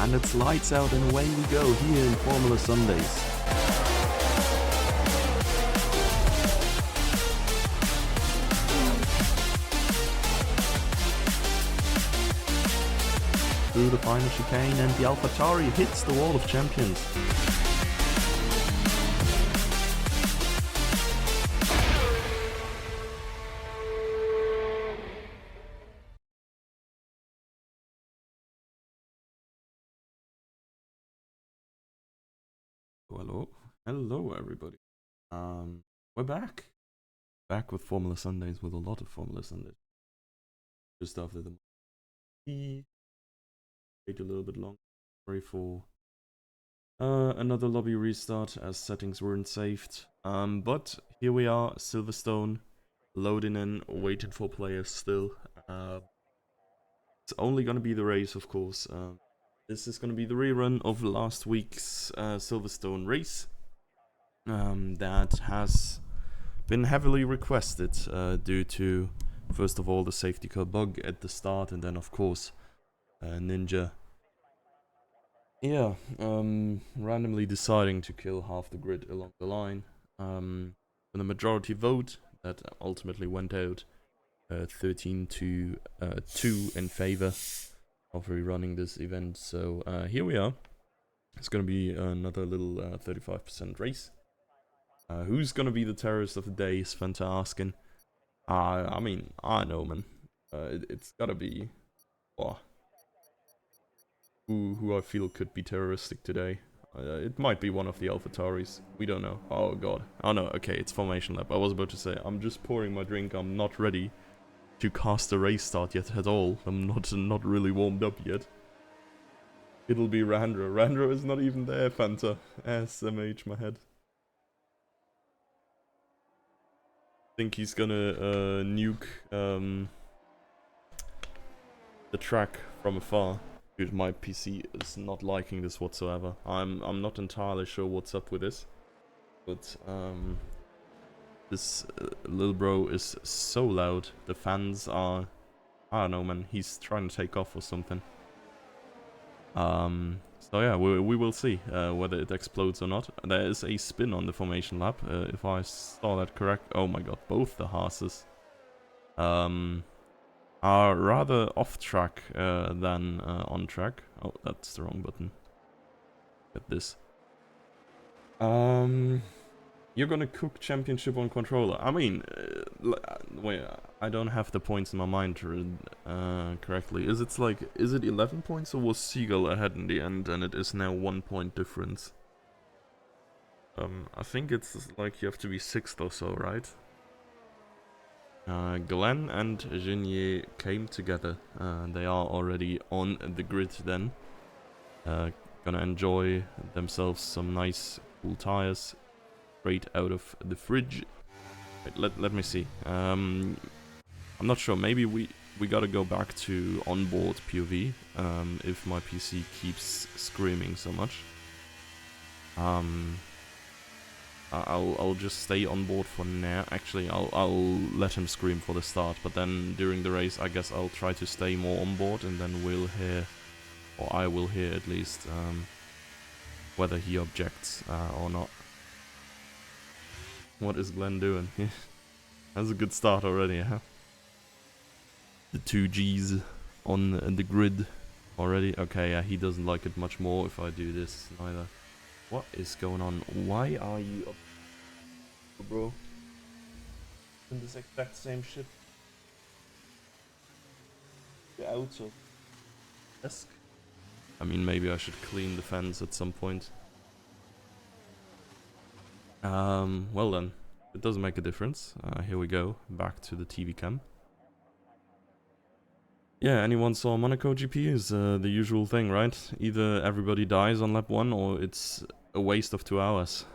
And it's lights out and away we go here in Formula Sundays. Through the final chicane and the AlphaTauri hits the wall of champions. Hello everybody. We're back with Formula Sundays, with a lot of Formula Sundays. Just after the wait a little bit long. Sorry for another lobby restart as settings weren't saved. But here we are, Silverstone, loading in, waiting for players still. It's only gonna be the race, of course. This is gonna be the rerun of last week's Silverstone race. That has been heavily requested due to, first of all, the safety car bug at the start, and then of course Ninja randomly deciding to kill half the grid along the line. In the majority vote that ultimately went out 13 to 2 in favor of rerunning this event. So here we are. It's gonna be another little 35% race. Who's gonna be the terrorist of the day, is Fanta asking. I mean, I know, man. It's gotta be... who I feel could be terroristic today. It might be one of the AlphaTauris. We don't know. Oh god. Oh no, okay, it's Formation Lab. I was about to say, I'm just pouring my drink. I'm not ready to cast a race start yet at all. I'm not really warmed up yet. It'll be Randro. Randro is not even there, Fanta. SMH, my head. Think he's gonna nuke the track from afar. Dude, my PC is not liking this whatsoever. I'm not entirely sure what's up with this, but this little bro is so loud. The fans are, I don't know, man. He's trying to take off or something. So yeah, we will see whether it explodes or not. There is a spin on the Formation Lab, if I saw that correct. Oh my god, both the Haas's are rather off track than on track. Oh, that's the wrong button. Get this. You're gonna cook championship on controller. I mean, wait, I don't have the points in my mind correctly. Is it 11 points, or was Seagull ahead in the end and it is now 1 point difference? I think it's like you have to be 6th or so, right? Glenn and Genier came together. They are already on the grid then. Gonna enjoy themselves some nice cool tires straight out of the fridge. Wait, let me see. I'm not sure. Maybe we gotta go back to onboard POV if my PC keeps screaming so much. I'll just stay on board for now. Actually, I'll let him scream for the start, but then during the race, I guess I'll try to stay more on board, and then we'll hear, or I will hear at least, whether he objects or not. What is Glenn doing? That's a good start already, huh? The 2 Gs on the grid already. Okay, yeah, he doesn't like it much more if I do this neither. What is going on? Why are you up, bro? In this exact same shit. Get out of desk. I mean, maybe I should clean the fence at some point. Well then, it doesn't make a difference. Here we go, back to the TV cam. Yeah, anyone saw Monaco GP is the usual thing, right? Either everybody dies on lap 1 or it's a waste of 2 hours.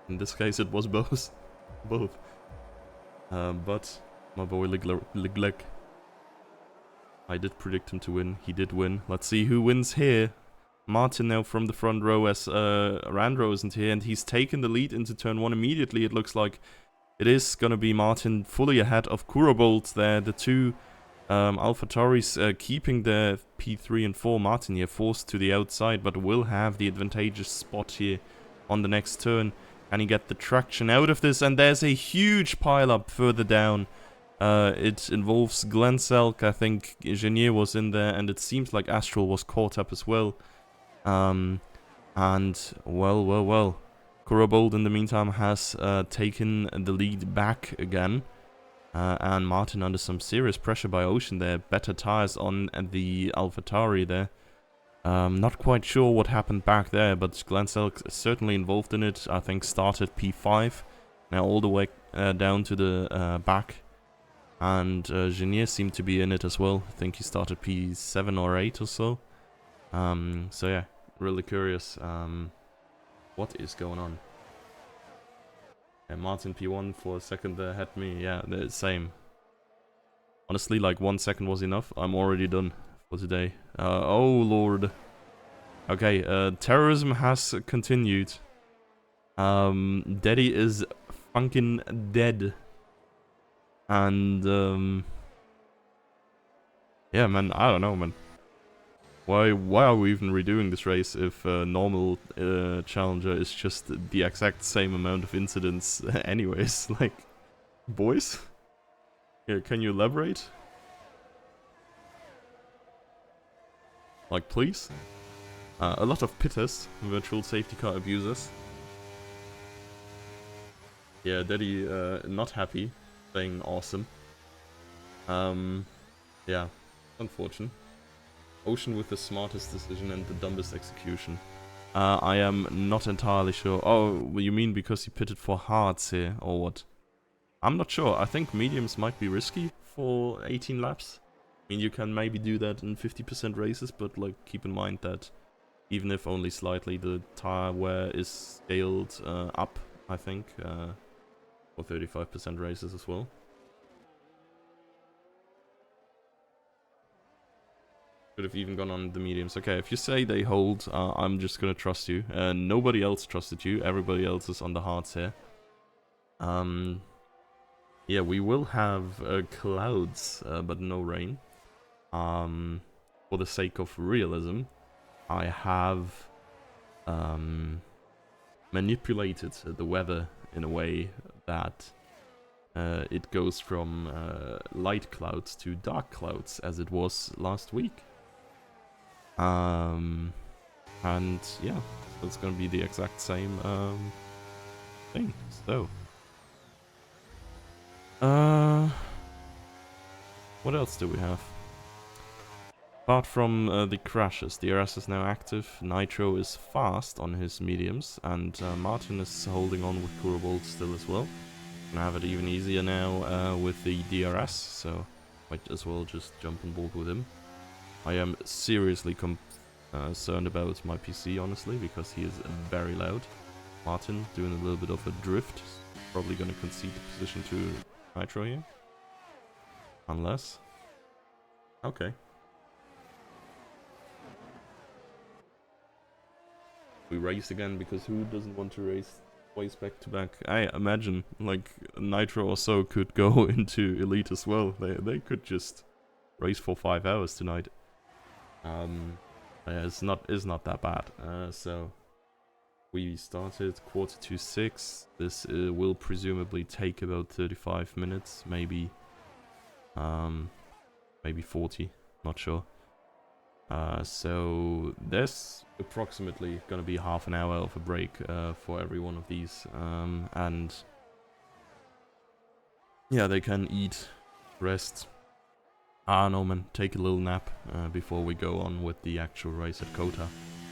In this case it was both. But my boy Leclerc, I did predict him to win. He did win. Let's see who wins here. Martin now from the front row as Randro isn't here, and he's taken the lead into turn 1 immediately. It looks like it is gonna be Martin fully ahead of Kurobolt there. The two AlphaTauri's keeping the P3 and 4. Martin here forced to the outside, but will have the advantageous spot here on the next turn. Can he get the traction out of this? And there's a huge pile-up further down. It involves Glenselk. I think Genier was in there, and it seems like Astral was caught up as well. And, well. Kurabold in the meantime has taken the lead back again. And Martin under some serious pressure by Ocean there. Better tires on the AlphaTauri there. Not quite sure what happened back there, but Glenselk is certainly involved in it. I think started P5, now all the way down to the back. And Genier seemed to be in it as well. I think he started P7 or 8 or so. So yeah, really curious what is going on. And Martin P1 for a second there had me, yeah, the same. Honestly, like 1 second was enough. I'm already done for today. Oh lord. Okay, terrorism has continued. Daddy is fucking dead. And yeah, man, I don't know, man. Why are we even redoing this race if normal Challenger is just the exact same amount of incidents anyways? Like, boys? Here, can you elaborate? Like, please? A lot of pitters, virtual safety car abusers. Yeah, Daddy not happy, saying awesome. Yeah, unfortunate. Ocean with the smartest decision and the dumbest execution. I am not entirely sure. Oh, you mean because he pitted for hards here, or what? I'm not sure. I think mediums might be risky for 18 laps. I mean, you can maybe do that in 50% races, but like keep in mind that even if only slightly, the tire wear is scaled up, I think, for 35% races as well. Could have even gone on the mediums. Okay, if you say they hold, I'm just gonna trust you. Nobody else trusted you. Everybody else is on the hards here. Yeah, we will have clouds, but no rain. For the sake of realism, I have manipulated the weather in a way that it goes from light clouds to dark clouds, as it was last week. And yeah, so it's gonna be the exact same thing. So, what else do we have? Apart from the crashes, DRS is now active. Nitro is fast on his mediums, and Martin is holding on with Kurabold still as well. Gonna have it even easier now with the DRS, so might as well just jump on board with him. I am seriously concerned about my PC, honestly, because he is very loud. Martin doing a little bit of a drift. Probably going to concede the position to Nitro here. Unless... Okay. We race again, because who doesn't want to race twice back to back? I imagine, like, Nitro or so could go into Elite as well. They could just race for 5 hours tonight. It's not that bad. So we started 5:45. This will presumably take about 35 minutes, maybe 40, not sure. So there's approximately gonna be half an hour of a break for every one of these, and yeah, they can eat, rest. No man, take a little nap before we go on with the actual race at Kota.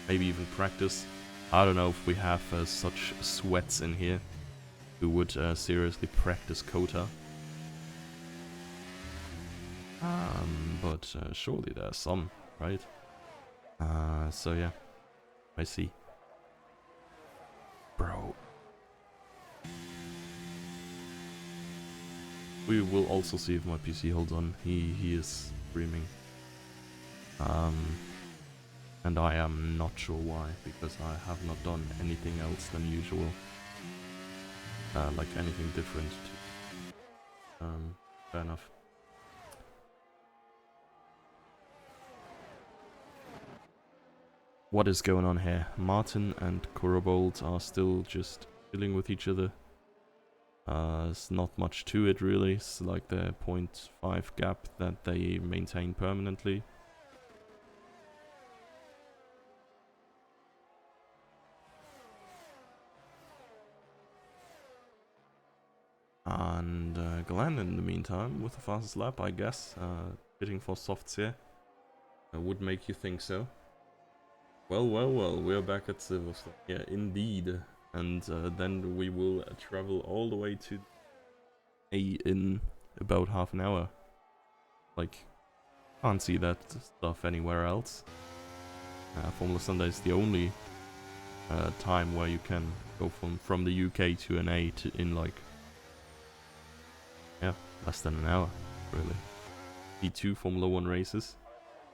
Maybe even practice. I don't know if we have such sweats in here who would seriously practice Kota. But surely there's some, right? So yeah, I see. Bro. We will also see if my PC holds on. He is streaming. And I am not sure why, because I have not done anything else than usual. Like anything different. Fair enough. what is going on here? Martin and Corobold are still just chilling with each other. There's not much to it really. It's like the 0.5 gap that they maintain permanently. And Glenn, in the meantime, with the fastest lap, I guess, hitting for softs here. Would make you think so. Well, we're back at Silverstone. Yeah, indeed. And then we will travel all the way to A in about half an hour. Like, can't see that stuff anywhere else. Formula Sunday is the only time where you can go from the UK to an A to in like, yeah, less than an hour, really. P2 Formula 1 races.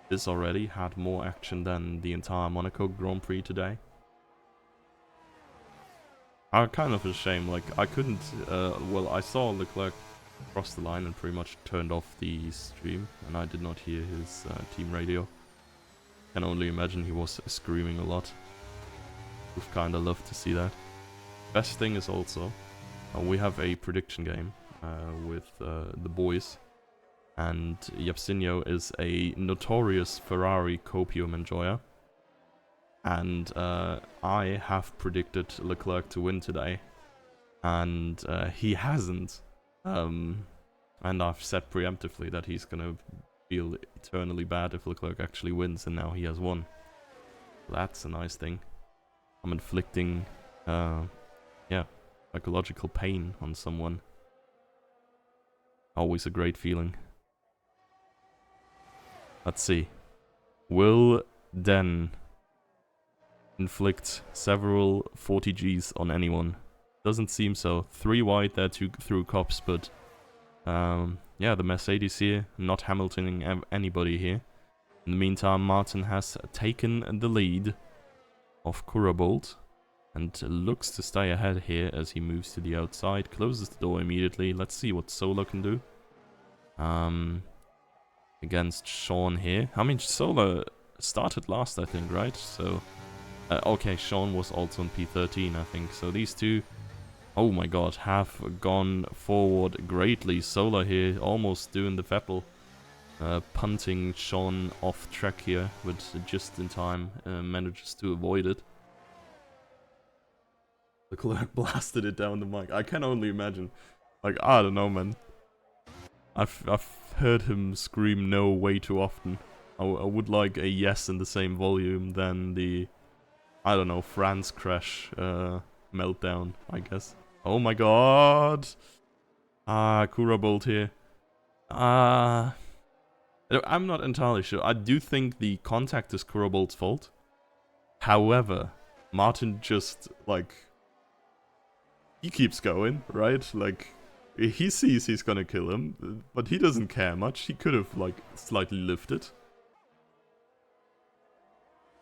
This already had more action than the entire Monaco Grand Prix today. Kind of a shame, like, I couldn't, well, I saw Leclerc cross the line and pretty much turned off the stream, and I did not hear his team radio. Can only imagine he was screaming a lot. We've kinda loved to see that. Best thing is also, we have a prediction game with the boys. And Yapsinho is a notorious Ferrari copium enjoyer. And I have predicted Leclerc to win today. And he hasn't. And I've said preemptively that he's gonna feel eternally bad if Leclerc actually wins, and now he has won. That's a nice thing. I'm inflicting, yeah, psychological pain on someone. Always a great feeling. Let's see. Will Den inflict several 40Gs on anyone? Doesn't seem so. 3 wide there through cops, but yeah, the Mercedes here, not Hamiltoning anybody here. In the meantime, Martin has taken the lead of Corobold and looks to stay ahead here as he moves to the outside, closes the door immediately. Let's see what Solar can do. Against Sean here. I mean, Solar started last, I think, right? So, okay, Sean was also in P13, I think. So these two, oh my god, have gone forward greatly. Solar here almost doing the Vettel, punting Sean off track here, but just in time manages to avoid it. Leclerc blasted it down the mic. I can only imagine. Like, I don't know, man. I've heard him scream no way too often. I would like a yes in the same volume than the, I don't know, France crash meltdown, I guess. Oh my god! Corobold here. I'm not entirely sure. I do think the contact is Corobold's fault. However, Martin just, like, he keeps going, right? Like, he sees he's gonna kill him, but he doesn't care much. He could have, like, slightly lifted.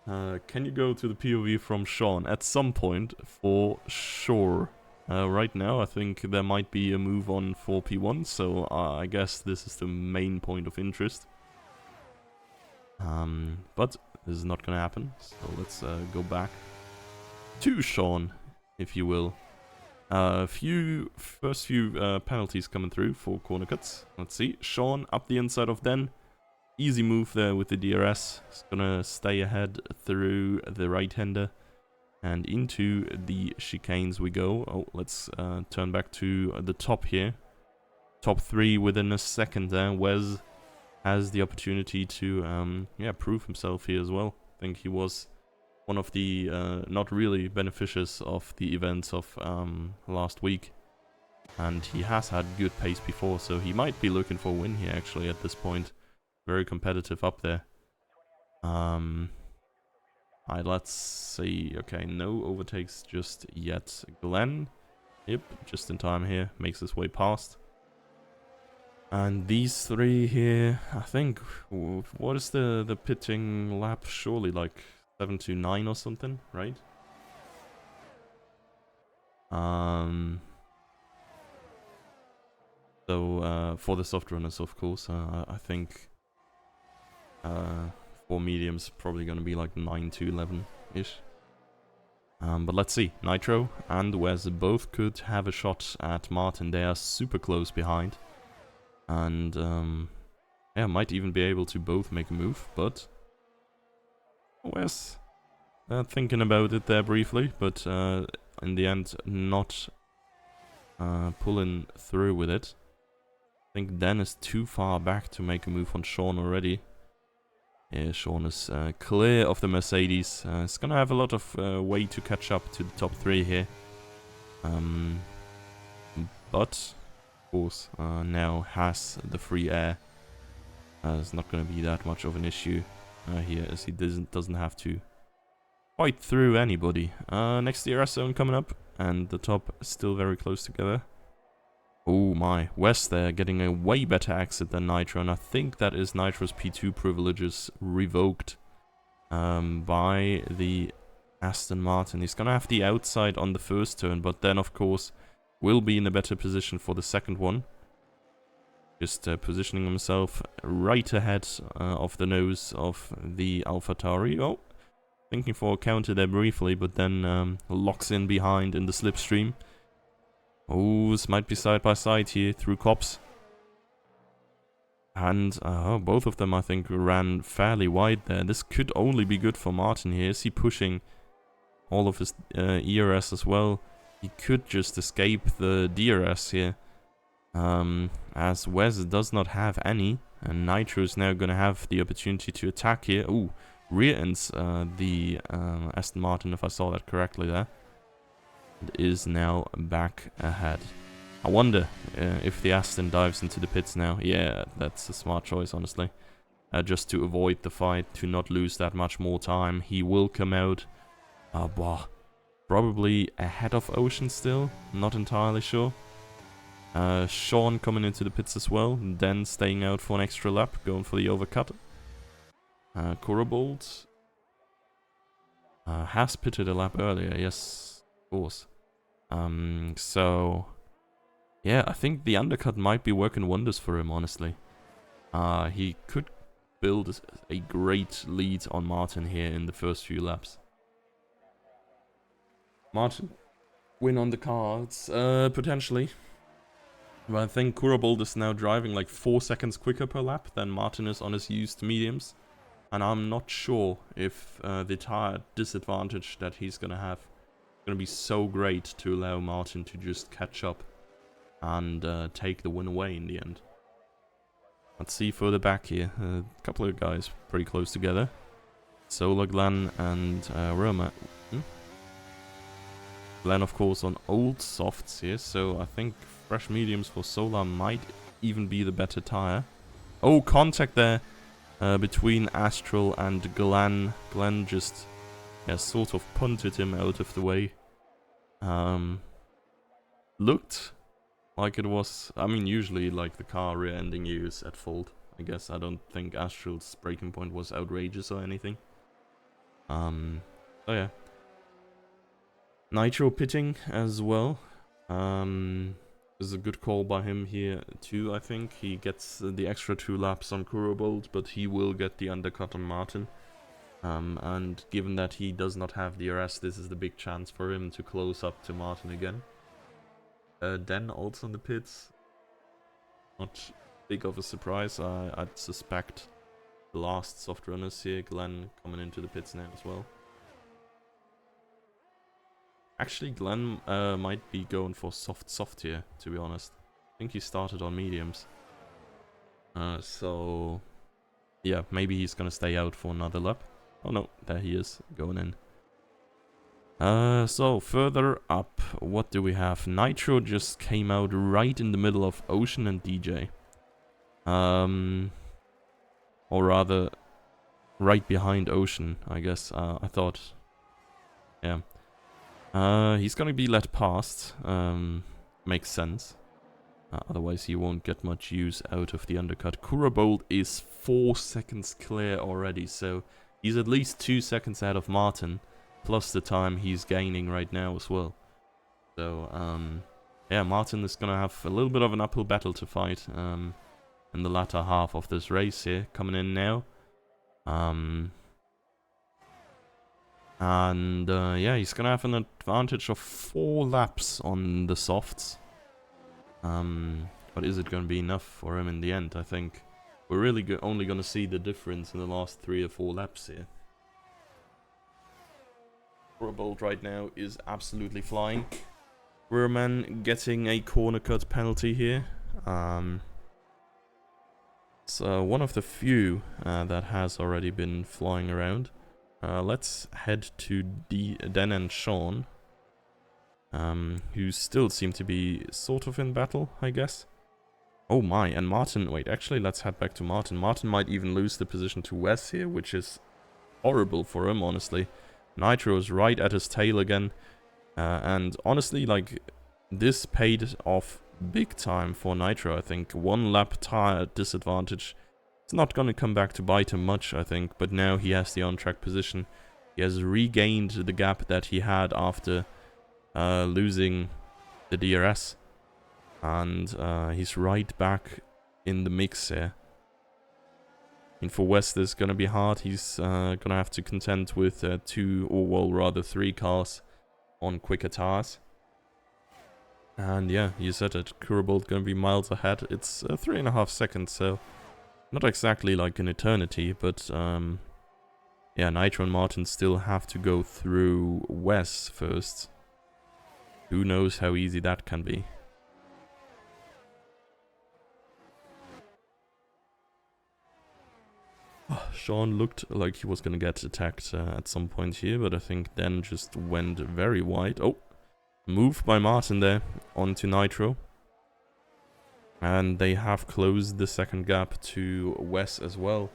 Can you go to the POV from Sean? At some point, for sure. Right now, I think there might be a move on for P1, so I guess this is the main point of interest. But this is not gonna happen, so let's go back to Sean, if you will. First few penalties coming through for corner cuts. Let's see. Sean up the inside of Den. Easy move there with the DRS. It's gonna stay ahead through the right-hander. And into the chicanes we go. Oh, let's turn back to the top here. Top 3 within a second there. Wes has the opportunity to yeah, prove himself here as well. I think he was one of the not really beneficiaries of the events of last week. And he has had good pace before, so he might be looking for a win here actually at this point. Very competitive up there. Let's see. Okay, no overtakes just yet. Glenn, yep, just in time here, makes his way past. And these 3 here, I think, what is the pitting lap? Surely like 729 or something, right? So for the soft runners, of course, I think For mediums, probably going to be like 9 to 11-ish. But let's see. Nitro and Wes both could have a shot at Martin. They are super close behind. And, yeah, might even be able to both make a move, but Wes thinking about it there briefly, but in the end not pulling through with it. I think Dan is too far back to make a move on Sean already. Yeah, Sean is clear of the Mercedes. It's gonna have a lot of way to catch up to the top 3 here. But, of course, now has the free air. It's not gonna be that much of an issue here, as he doesn't have to fight through anybody. Next DRS zone coming up, and the top still very close together. Oh my, Wes there getting a way better exit than Nitro, and I think that is Nitro's P2 privileges revoked by the Aston Martin. He's gonna have the outside on the first turn, but then of course will be in a better position for the second one. Just positioning himself right ahead of the nose of the AlphaTauri. Oh, thinking for a counter there briefly, but then locks in behind in the slipstream. Oh, this might be side by side here through cops. And both of them, I think, ran fairly wide there. This could only be good for Martin here. Is he pushing all of his ERS as well? He could just escape the DRS here. As Wes does not have any. And Nitro is now going to have the opportunity to attack here. Ooh, rear ends the Aston Martin, if I saw that correctly there. It is now back ahead. I wonder if the Aston dives into the pits now. Yeah, that's a smart choice, honestly. Just to avoid the fight, to not lose that much more time. He will come out, probably ahead of Ocean still. Not entirely sure. Sean coming into the pits as well. Then staying out for an extra lap, going for the overcut. Corbold has pitted a lap earlier, yes. Of course. So yeah, I think the undercut might be working wonders for him, honestly. He could build a great lead on Martin here in the first few laps. Martin win on the cards, potentially. But I think Kurabold is now driving like 4 seconds quicker per lap than Martin is on his used mediums. And I'm not sure if the tire disadvantage that he's gonna have going to be so great to allow Martin to just catch up and take the win away in the end. Let's see further back here. A couple of guys pretty close together. Solar, Glenn, and Roma. Glenn, of course, on old softs here, so I think fresh mediums for Solar might even be the better tire. Oh, contact there between Astral and Glenn. Glenn just sort of punted him out of the way. Looked like it was, I mean, usually like the car rear-ending you is at fault. I guess I don't think Astral's braking point was outrageous or anything. So yeah. Nitro pitting as well. Is a good call by him here too, I think. He gets the extra 2 laps on Kurobold, but he will get the undercut on Martin. And given that he does not have the RS, this is the big chance for him to close up to Martin again. Den also in the pits. Not big of a surprise. I'd suspect the last soft runners here. Glenn coming into the pits now as well. Actually, Glenn might be going for soft here, to be honest. I think he started on mediums. So yeah, maybe he's gonna stay out for another lap. Oh no, there he is, going in. So further up, what do we have? Nitro just came out right in the middle of Ocean and DJ. Or rather, right behind Ocean, I guess. I thought, yeah. He's gonna be let past. Makes sense. Otherwise he won't get much use out of the undercut. Kurabold is 4 seconds clear already, so he's at least 2 seconds ahead of Martin, plus the time he's gaining right now as well. So, yeah, Martin is gonna have a little bit of an uphill battle to fight in the latter half of this race here. Coming in now. And yeah, he's gonna have an advantage of 4 laps on the softs. But is it gonna be enough for him in the end? I think we're really only gonna see the difference in the last 3 or 4 laps here. Bolt right now is absolutely flying. RERUN getting a corner cut penalty here. So one of the few that has already been flying around. Let's head to Den and Sean, who still seem to be sort of in battle, I guess. Oh my, and Martin, wait, actually let's head back to Martin. Martin might even lose the position to Wes here, which is horrible for him, honestly. Nitro is right at his tail again, and honestly, like, this paid off big time for Nitro, I think. 1 lap tire disadvantage. It's not gonna come back to bite him much, I think, but now he has the on-track position. He has regained the gap that he had after losing the DRS. And he's right back in the mix here. And for West, this is gonna be hard. He's gonna have to contend with 2, or well, rather 3 cars on quicker tires. And yeah, you said it, Kurabolt gonna be miles ahead. It's 3.5 seconds, so not exactly like an eternity, but yeah, Nitro and Martin still have to go through Wes first. Who knows how easy that can be. Sean looked like he was gonna get attacked at some point here, but I think then just went very wide. Oh, move by Martin there onto Nitro. And they have closed the second gap to Wes as well.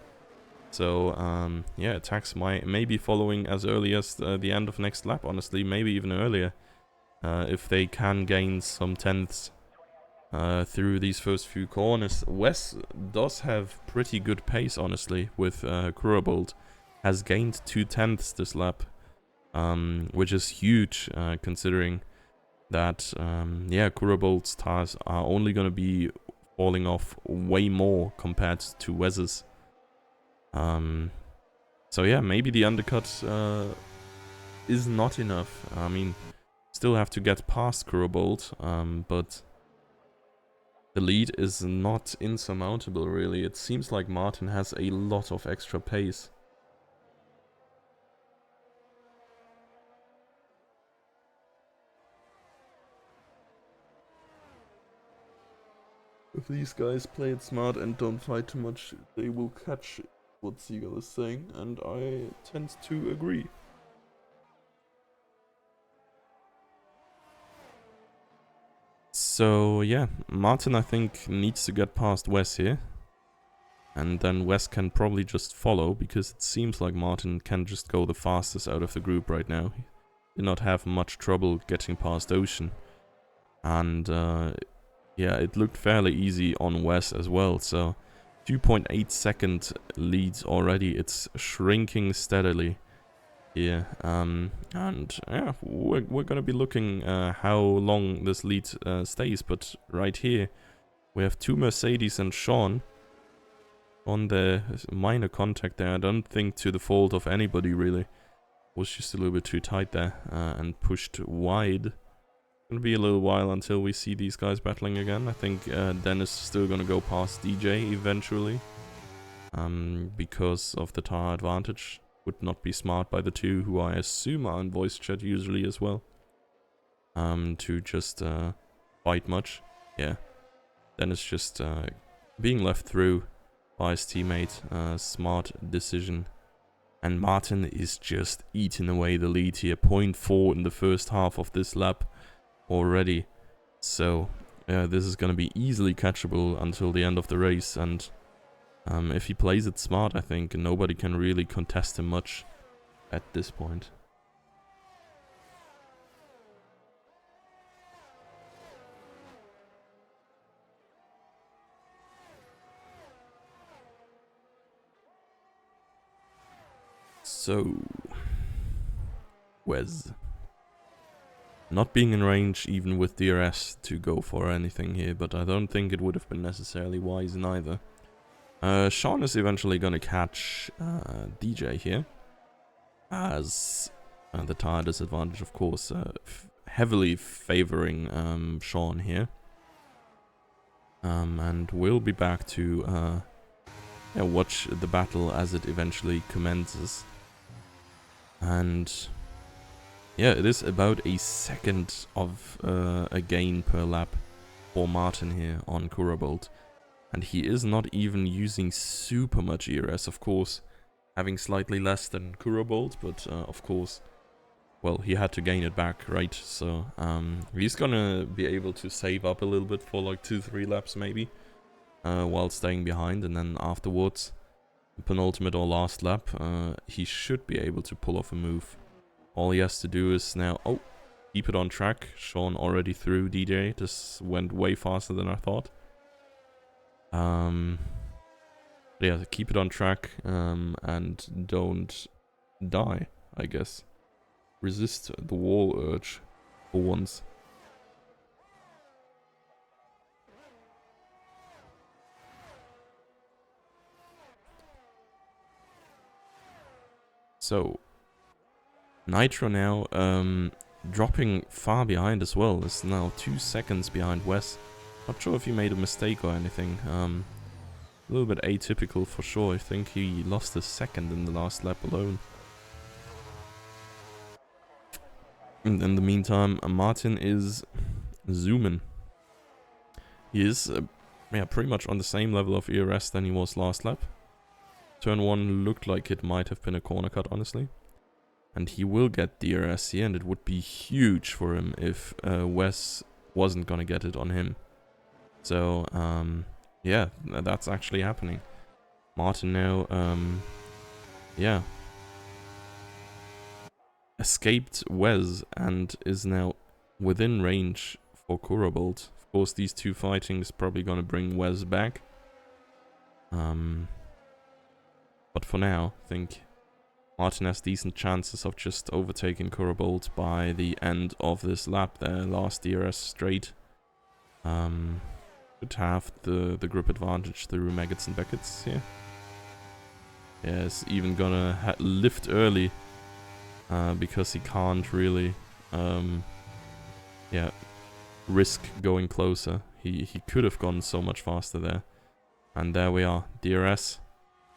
So, yeah, attacks may be following as early as the end of next lap, honestly, maybe even earlier. If they can gain some tenths through these first few corners. Wes does have pretty good pace, honestly, with Kurabolt. Has gained 2 tenths this lap, which is huge, considering that, yeah, Kurabolt's tires are only going to be falling off way more compared to Wes's. So yeah, maybe the undercut is not enough. I mean, still have to get past Kurabolt, but the lead is not insurmountable, really. It seems like Martin has a lot of extra pace. If these guys play it smart and don't fight too much, they will catch what Seagull is saying, and I tend to agree. So yeah, Martin I think needs to get past Wes here. And then Wes can probably just follow, because it seems like Martin can just go the fastest out of the group right now. He did not have much trouble getting past Ocean. And yeah, it looked fairly easy on Wes as well, so 2.8 second leads already. It's shrinking steadily here. And yeah, we're gonna be looking how long this lead stays, but right here we have 2 Mercedes and Sean on the minor contact there. I don't think to the fault of anybody, really. Was just a little bit too tight there and pushed wide. Gonna be a little while until we see these guys battling again. I think Dennis is still gonna go past DJ eventually, because of the tire advantage. Would not be smart by the 2, who I assume are in voice chat usually as well, to just fight much. Yeah, Dennis just being left through by his teammate. Smart decision. And Martin is just eating away the lead here. 0.4 in the first half of this lap already. So this is going to be easily catchable until the end of the race. And if he plays it smart, I think nobody can really contest him much at this point. So, Wes. Not being in range even with DRS to go for anything here, but I don't think it would have been necessarily wise neither. Sean is eventually gonna catch DJ here, as the tire disadvantage, of course, heavily favoring Sean here. And we'll be back to watch the battle as it eventually commences. And yeah, it is about a second of a gain per lap for Martin here on Kurabolt. And he is not even using super much ERS, of course, having slightly less than Kurabolt, but of course, well, he had to gain it back, right? So he's gonna be able to save up a little bit for like 2-3 laps maybe, while staying behind, and then afterwards, penultimate or last lap, he should be able to pull off a move. All he has to do is now, keep it on track. Sean already threw DJ. This went way faster than I thought. Yeah, keep it on track, and don't die, I guess. Resist the wall urge for once. So, Nitro now, dropping far behind as well, is now 2 seconds behind Wes. Not sure if he made a mistake or anything. A little bit atypical for sure. I think he lost a second in the last lap alone. And in the meantime, Martin is zooming. He is pretty much on the same level of ERS than he was last lap. Turn 1 looked like it might have been a corner cut, honestly. And he will get DRS here, and it would be huge for him if Wes wasn't gonna get it on him. So, yeah, that's actually happening. Martin now, escaped Wes and is now within range for Kurabolt. Of course, these two fighting is probably gonna bring Wes back. But for now, I think Martin has decent chances of just overtaking Kurabolt by the end of this lap, their last DRS straight. Should have the grip advantage through Maggots and Beckett's here. Yeah, he's even gonna lift early, because he can't really risk going closer. He could have gone so much faster there. And there we are, DRS.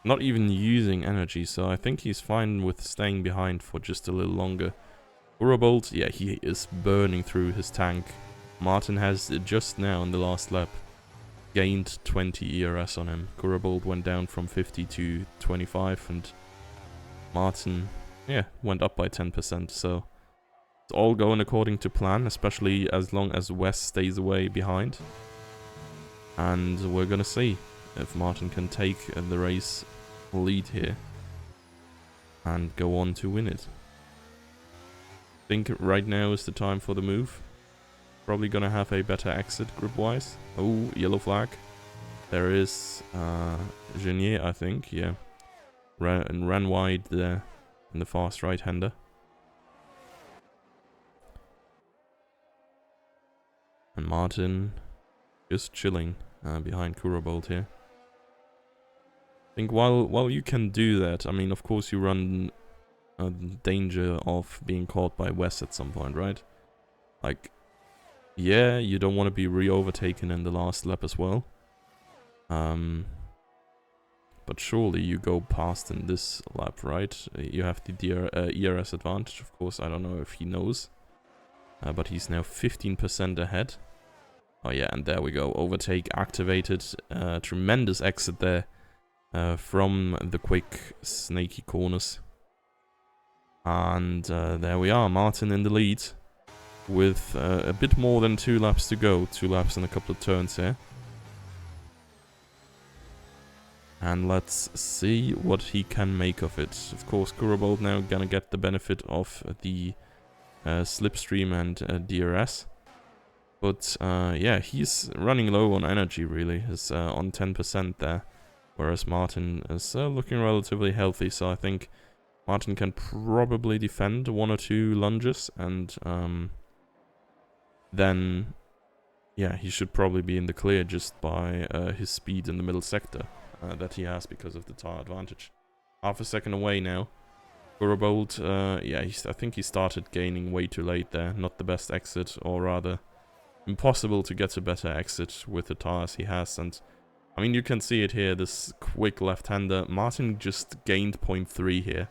Not even using energy, so I think he's fine with staying behind for just a little longer. Kurabolt, yeah, he is burning through his tank. Martin has just now in the last lap gained 20 ERS on him. Kurabolt went down from 50 to 25, and Martin, yeah, went up by 10%. So it's all going according to plan, especially as long as Wes stays away behind. And we're gonna see if Martin can take the race lead here and go on to win it. I think right now is the time for the move. Probably gonna have a better exit group-wise. Oh, yellow flag. There is Genier, I think, yeah. Ran wide there in the fast right-hander. And Martin just chilling behind Kurabolt here. I think while you can do that, I mean, of course you run a danger of being caught by Wes at some point, right? Like, yeah, you don't want to be re-overtaken in the last lap as well. But surely you go past in this lap, right? You have the ERS advantage, of course. I don't know if he knows. But he's now 15% ahead. Oh yeah, and there we go. Overtake activated. Tremendous exit there from the quick, snaky corners. And there we are, Martin in the lead. With a bit more than 2 laps to go. 2 laps and a couple of turns here. And let's see what he can make of it. Of course, Kurabolt now gonna get the benefit of the slipstream and DRS. But yeah, he's running low on energy really. He's on 10% there. Whereas Martin is looking relatively healthy. So I think Martin can probably defend 1 or 2 lunges. And then, yeah, he should probably be in the clear just by his speed in the middle sector. that he has because of the tire advantage. Half a second away now. Gurabold, yeah, I think he started gaining way too late there. Not the best exit, or rather, impossible to get a better exit with the tires he has. And I mean, you can see it here, this quick left-hander. Martin just gained 0.3 here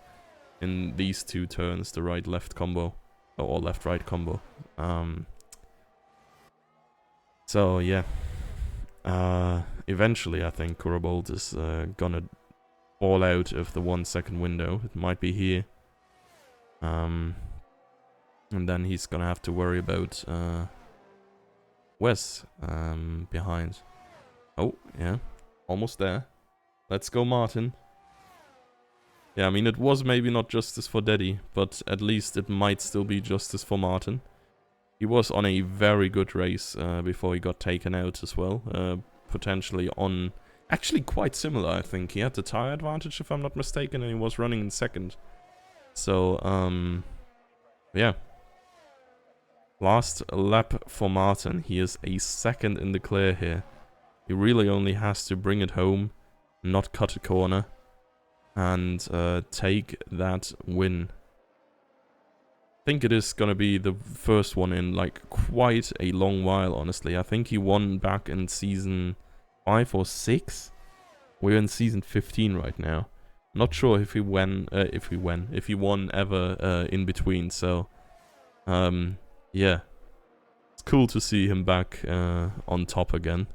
in these two turns, the right-left combo, or left-right combo. So, yeah. Eventually, I think Gurabold is gonna fall out of the 1 second window. It might be here. And then he's gonna have to worry about Wes behind. Oh, yeah. Almost there. Let's go, Martin. Yeah, I mean, it was maybe not justice for Daddy, but at least it might still be justice for Martin. He was on a very good race before he got taken out as well. Potentially on... Actually quite similar, I think. He had the tire advantage, if I'm not mistaken, and he was running in second. So, yeah. Last lap for Martin. He is a second in the clear here. He really only has to bring it home, not cut a corner, and take that win. I think it is gonna be the first one in like quite a long while, honestly. I think he won back in season 5 or 6. We're in season 15 right now. Not sure if he won ever in between. So, yeah, it's cool to see him back on top again.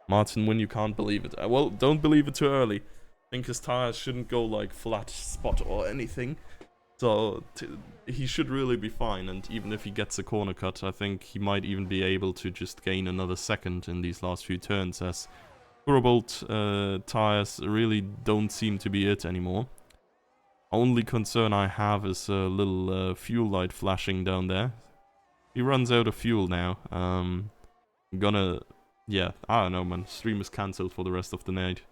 Martin, when you can't believe it. Well, don't believe it too early. I think his tires shouldn't go like flat spot or anything. So he should really be fine, and even if he gets a corner cut, I think he might even be able to just gain another second in these last few turns, as Gurabold tires really don't seem to be it anymore. Only concern I have is a little fuel light flashing down there. He runs out of fuel now. I'm gonna... Yeah, I don't know, man. Stream is cancelled for the rest of the night.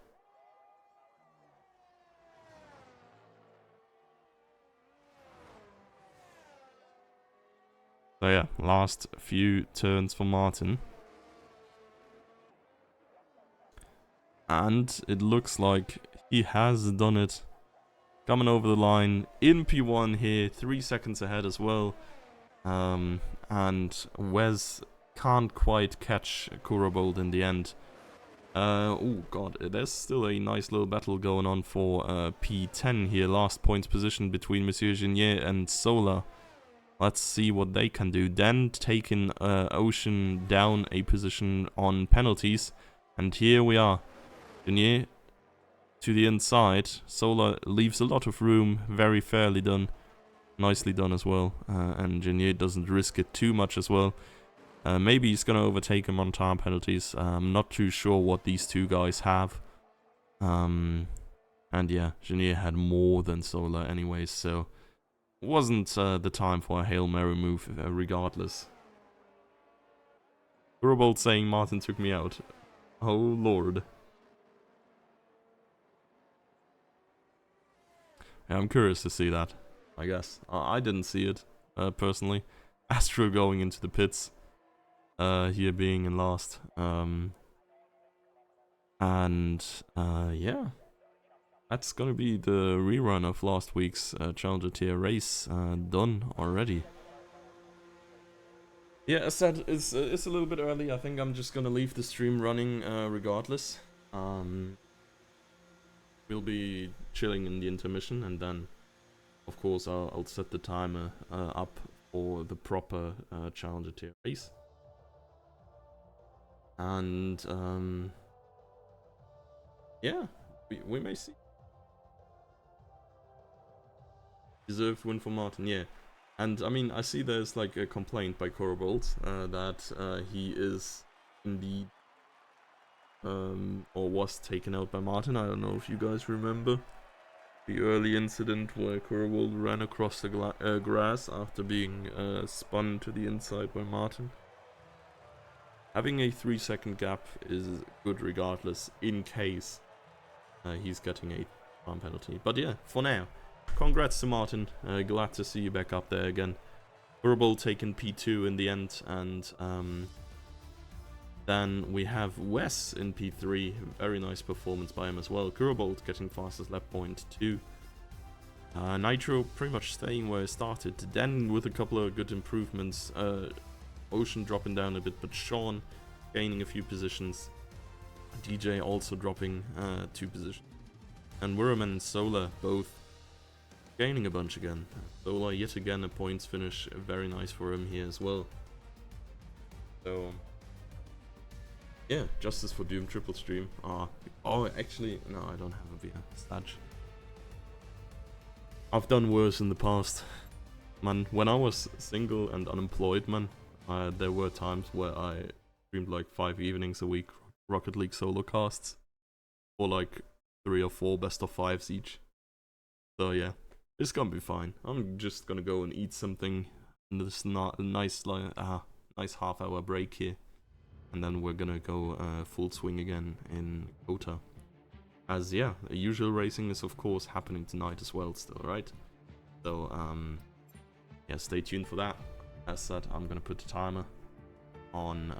So yeah, last few turns for Martin. And it looks like he has done it. Coming over the line in P1 here, 3 seconds ahead as well. And Wes can't quite catch Gurabold in the end. Oh god, there's still a nice little battle going on for P10 here. Last points position between Monsieur Genier and Solar. Let's see what they can do. Then taking Ocean down a position on penalties. And here we are. Genier to the inside. Solar leaves a lot of room. Very fairly done. Nicely done as well. And Genier doesn't risk it too much as well. Maybe he's going to overtake him on time penalties. I'm not too sure what these two guys have. And yeah, Genier had more than Solar anyways, so... Wasn't the time for a Hail Mary move, regardless. Gurabold saying Martin took me out. Oh lord. Yeah, I'm curious to see that, I guess. I didn't see it, personally. Astro going into the pits. Here being in last. Yeah. That's gonna be the rerun of last week's Challenger tier race done already. Yeah, as said, it's a little bit early. I think I'm just gonna leave the stream running regardless. We'll be chilling in the intermission, and then, of course, I'll set the timer up for the proper Challenger tier race. And yeah, we may see. Deserved win for Martin, yeah. And I mean, I see there's like a complaint by Gurabold that he is indeed or was taken out by Martin. I don't know if you guys remember the early incident where Gurabold ran across the grass after being spun to the inside by Martin. Having a 3-second gap is good regardless, in case he's getting a time penalty. But yeah, for now, congrats to Martin. Glad to see you back up there again. Gurabold taking P2 in the end, and Then we have Wes in P3, very nice performance by him as well. Kurobolt getting fastest lap point too. Nitro pretty much staying where it started. Then with a couple of good improvements, Ocean dropping down a bit, but Sean gaining a few positions. DJ also dropping 2 positions. And RERUN and Solar both gaining a bunch again. Solar yet again a points finish, very nice for him here as well. So yeah, Justice for Doom triple stream. Oh, actually, no, I don't have a VR stage. I've done worse in the past. Man, when I was single and unemployed, man, there were times where I streamed like 5 evenings a week, Rocket League solo casts, or like 3 or 4 best of 5s each. So yeah, it's gonna be fine. I'm just gonna go and eat something in this nice half-hour break here, and then we're gonna go full swing again in Kota. As yeah, the usual racing is of course happening tonight as well still, right? So yeah, stay tuned for that. As said, I'm gonna put the timer on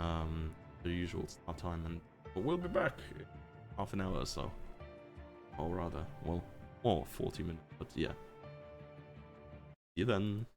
the usual start time, and we'll be back in half an hour or so. Or rather, well, more 40 minutes, but yeah. See you then.